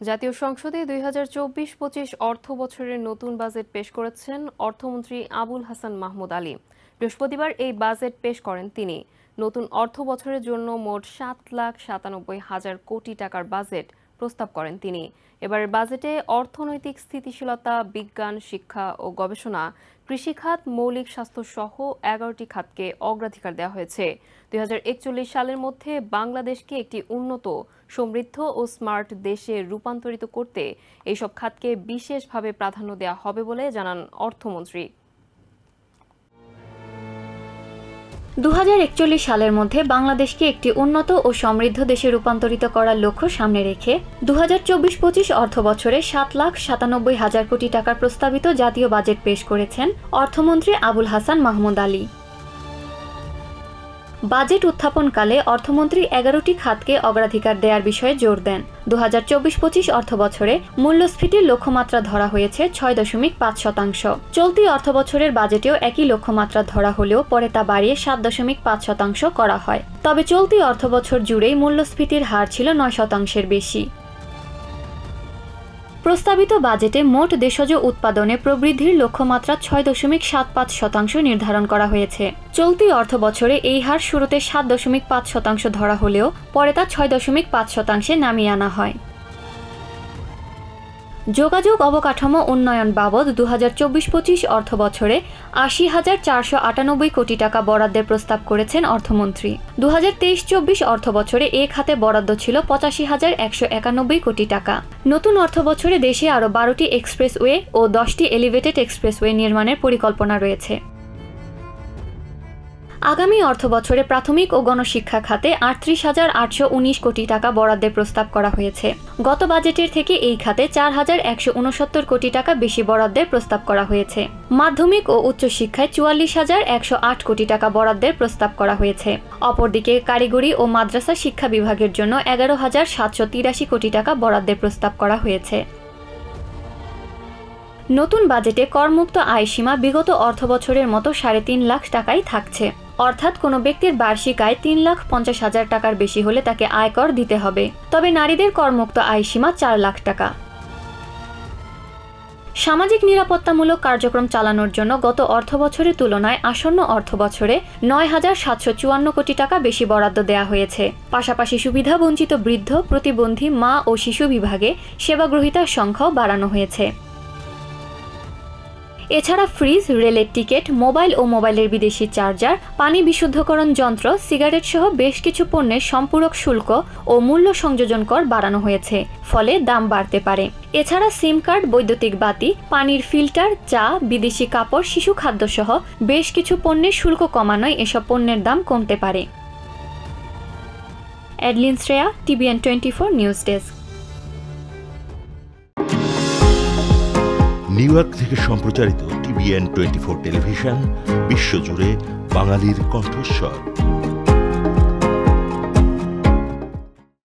জাতীয় সংসদে ২০২৪-২৫ অর্থ বছরের নতুন বাজেট পেশ করেছেন অর্থমন্ত্রী আবুল হাসান মাহমুদ আলী। বৃহস্পতিবার এই বাজেট পেশ করেন তিনি। নতুন অর্থ বছরের জন্য মোট ৭,৯৭,০০০ কোটি টাকার বাজেট প্রস্তাব করেন তিনি। এবারের বাজেটে অর্থনৈতিক স্থিতিশীলতা, বিজ্ঞান, শিক্ষা ও গবেষণা, কৃষিখাত, মৌলিক স্বাস্থ্য সহ ১১টি খাতকে অগ্রাধিকার দেওয়া হয়েছে। ২০৪১ সালের মধ্যে বাংলাদেশকে একটি উন্নত, সমৃদ্ধ ও স্মার্ট দেশে রূপান্তরিত করতে এইসব খাতকে বিশেষভাবে প্রাধান্য দেওয়া হবে বলে জানান অর্থমন্ত্রী। ২০৪১ সালের মধ্যে বাংলাদেশকে একটি উন্নত ও সমৃদ্ধ দেশে রূপান্তরিত করার লক্ষ্য সামনে রেখে ২০২৪-২৫ অর্থবছরে ৭,৯৭,০০০ কোটি টাকার প্রস্তাবিত জাতীয় বাজেট পেশ করেছেন অর্থমন্ত্রী আবুল হাসান মাহমুদ আলী। বাজেট উত্থাপনকালে অর্থমন্ত্রী ১১টি খাতকে অগ্রাধিকার দেওয়ার বিষয়ে জোর দেন। ২০২৪-২৫ অর্থবছরে মূল্যস্ফীতির লক্ষ্যমাত্রা ধরা হয়েছে ৬.৫%। চলতি অর্থবছরের বাজেটেও একই লক্ষ্যমাত্রা ধরা হলেও পরে তা বাড়িয়ে ৭.৫% করা হয়। তবে চলতি অর্থবছর জুড়েই মূল্যস্ফীতির হার ছিল ৯% বেশি। প্রস্তাবিত বাজেটে মোট দেশজ উৎপাদনে প্রবৃদ্ধির লক্ষ্যমাত্রা ৬.৭৫% নির্ধারণ করা হয়েছে। চলতি অর্থবছরে এই হার শুরুতে ৭.৫% ধরা হলেও পরে তা ৬.৫%-এ নামিয়ে আনা হয়। যোগাযোগ অবকাঠামো উন্নয়ন বাবদ ২০২৪-২৫ অর্থবছরে ৮০,৪৯৮ কোটি টাকা বরাদ্দের প্রস্তাব করেছেন অর্থমন্ত্রী। ২০২৩-২৪ অর্থবছরে এ খাতে বরাদ্দ ছিল ৮৫,১৯১ কোটি টাকা। নতুন অর্থবছরে দেশে আরও ১২টি এক্সপ্রেসওয়ে ও 10টি এলিভেটেড এক্সপ্রেসওয়ে নির্মাণের পরিকল্পনা রয়েছে। আগামী অর্থবছরে প্রাথমিক ও গণশিক্ষা খাতে ৩৮,৮১৯ কোটি টাকা বরাদ্দের প্রস্তাব করা হয়েছে। গত বাজেটের থেকে এই খাতে ৪,১৬৯ কোটি টাকা বেশি বরাদ্দের প্রস্তাব করা হয়েছে। মাধ্যমিক ও উচ্চশিক্ষায় ৪৪,১০৮ কোটি টাকা বরাদ্দের প্রস্তাব করা হয়েছে। অপরদিকে কারিগরি ও মাদ্রাসা শিক্ষা বিভাগের জন্য ১১,৭৮৩ কোটি টাকা বরাদ্দের প্রস্তাব করা হয়েছে। নতুন বাজেটে করমুক্ত আয়সীমা বিগত অর্থবছরের মতো ৩.৫ লাখ টাকাই থাকছে। অর্থাৎ কোনো ব্যক্তির বার্ষিক আয় ৩,৫০,০০০ টাকার বেশি হলে তাকে আয়কর দিতে হবে। তবে নারীদের করমুক্ত আয়সীমা ৪ লাখ টাকা। সামাজিক নিরাপত্তামূলক কার্যক্রম চালানোর জন্য গত অর্থবছরের তুলনায় আসন্ন অর্থবছরে ৯,৭৫৪ কোটি টাকা বেশি বরাদ্দ দেওয়া হয়েছে। পাশাপাশি সুবিধাবঞ্চিত বৃদ্ধ, প্রতিবন্ধী, মা ও শিশু বিভাগে সেবাগ্রহীতার সংখ্যাও বাড়ানো হয়েছে। এছাড়া ফ্রিজ, রেলের টিকিট, মোবাইল ও মোবাইলের বিদেশি চার্জার, পানি বিশুদ্ধকরণ যন্ত্র, সিগারেট সহ বেশ কিছু পণ্যের সম্পূরক শুল্ক ও মূল্য সংযোজন কর বাড়ানো হয়েছে, ফলে দাম বাড়তে পারে। এছাড়া সিম কার্ড, বৈদ্যুতিক বাতি, পানির ফিল্টার, চা, বিদেশি কাপড়, শিশু খাদ্য সহ বেশ কিছু পণ্যের শুল্ক কমানোয় এসব পণ্যের দাম কমতে পারে। Adeline Shreya, TVN 24 news desk. New York থেকে সম্প্রচারিত TVN 24 টেলিভিশন বিশ্বজুড়ে বাঙালির কণ্ঠস্বর।